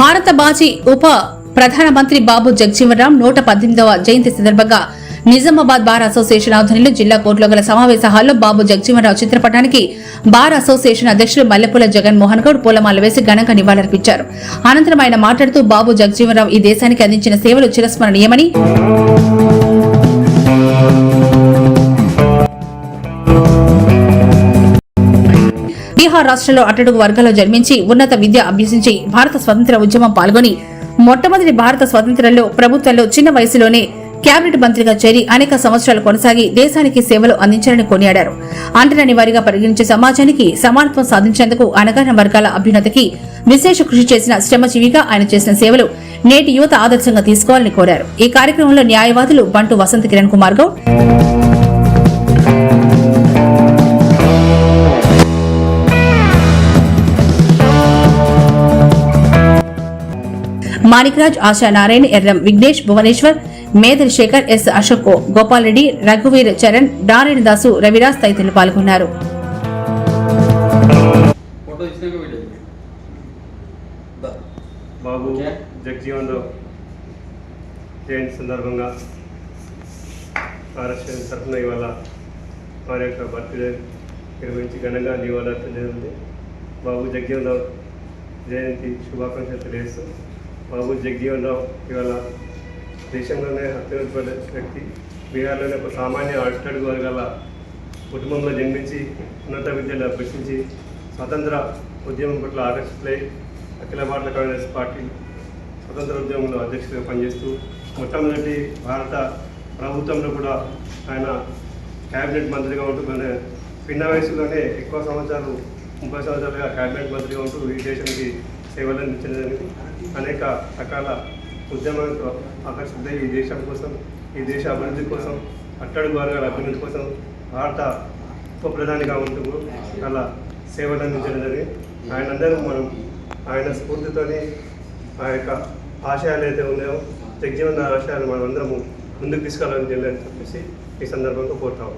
భారత మాజీ ఉప ప్రధానమంత్రి బాబు జగజీవన్ రామ్ 118వ జయంతి సందర్భంగా నిజామాబాద్ బార్ అసోసియేషన్ ఆధ్వర్యంలో జిల్లా కోర్టులో గల సమావేశ హాల్లో బాబు జగజీవన్ రావు చిత్రపటానికి బార్ అసోసియేషన్ అధ్యక్షులు మల్లెపూల జగన్మోహన్ గౌడ్ పూలమాల వేసి ఘనంగా నివాళులర్పించారు. అనంతరం ఆయన మాట్లాడుతూ బాబు జగజీవన్ రావు ఈ దేశానికి అందించిన సేవలు చిరస్మరణీయమని, బీహార్ రాష్ట్రంలో అట్టడుగు వర్గాల్లో జన్మించి ఉన్నత విద్య అభ్యసించి భారత స్వతంత్ర ఉద్యమం పాల్గొని మొట్టమొదటి భారత స్వతంత్రంలో ప్రభుత్వంలో చిన్న వయసులోనే కేబినెట్ మంత్రిగా చేరి అనేక సంవత్సరాలు కొనసాగి దేశానికి సేవలు అందించారని కొనియాడారు. అంటరాని వారిగా పరిగణించే సమాజానికి సమానత్వం సాధించేందుకు అణగారిన వర్గాల అభ్యున్నతికి విశేష కృషి చేసిన శ్రమజీవిగా ఆయన చేసిన సేవలు నేటి యువత ఆదర్శంగా తీసుకోవాలని కోరారు. ఈ కార్యక్రమంలో న్యాయవాదులు బంటు వసంత కిరణ్ కుమార్ గౌడ్, మాణిక్రాజ్, ఆశా నారాయణ, ఎర్రం విఘ్నేష్, భువనేశ్వర్, మేదర్ శేఖర్, ఎస్ అశోక్, గోపాల్ రెడ్డి, రఘువీర్ చరణ్, నారాయణ దాసు, రవిరాజ్ తదితరులు పాల్గొన్నారు. బాబు జగజీవన్ రావు జయంతి సందర్భంగా ఆర్ఎస్ఎస్ తరఫున ఇవాళ వారి యొక్క బర్త్డే నిర్వహించి ఘనంగా నివాళులర్పణ జరిగింది. బాబు జగజీవన్ రావు జయంతి శుభాకాంక్షలు తెలియజేస్తూ, బాబు జగజీవన్ రావు ఇవాళ దేశంలోనే అత్యున్నత వ్యక్తి. బీహార్లోనే ఒక సామాన్య అట్టడుగు వర్గాల కుటుంబంలో జన్మించి ఉన్నత విద్యలు అభ్యసించి స్వతంత్ర ఉద్యమం పట్ల ఆకర్షితులై అఖిల భారత కాంగ్రెస్ పార్టీ స్వతంత్ర ఉద్యమంలో అధ్యక్షుడిగా పనిచేస్తూ మొట్టమొదటి భారత ప్రభుత్వంలో కూడా ఆయన క్యాబినెట్ మంత్రిగా ఉంటూ పిన్న వయసులోనే ఎక్కువ సంవత్సరాలు 30 సంవత్సరాలుగా క్యాబినెట్ మంత్రిగా ఉంటూ ఈ దేశానికి సేవలు అందించడానికి అనేక రకాల ఉద్యమాలతో ఆకర్షితులై ఈ దేశం కోసం, ఈ దేశ అభివృద్ధి కోసం, అట్టడుగు వర్గాల అభివృద్ధి కోసం భారత ఉప ప్రధానిగా ఉంటూ అలా సేవలు అందించడం జరిగింది. ఆయనందరూ మనం ఆయన స్ఫూర్తితోని ఆ యొక్క ఆశయాలు అయితే ఉన్నాయో జగజీవన్ రావు ఆశయాలు మనం అందరము ముందుకు తీసుకెళ్ళాలని చెప్పేసి ఈ సందర్భంగా కోరుతాము.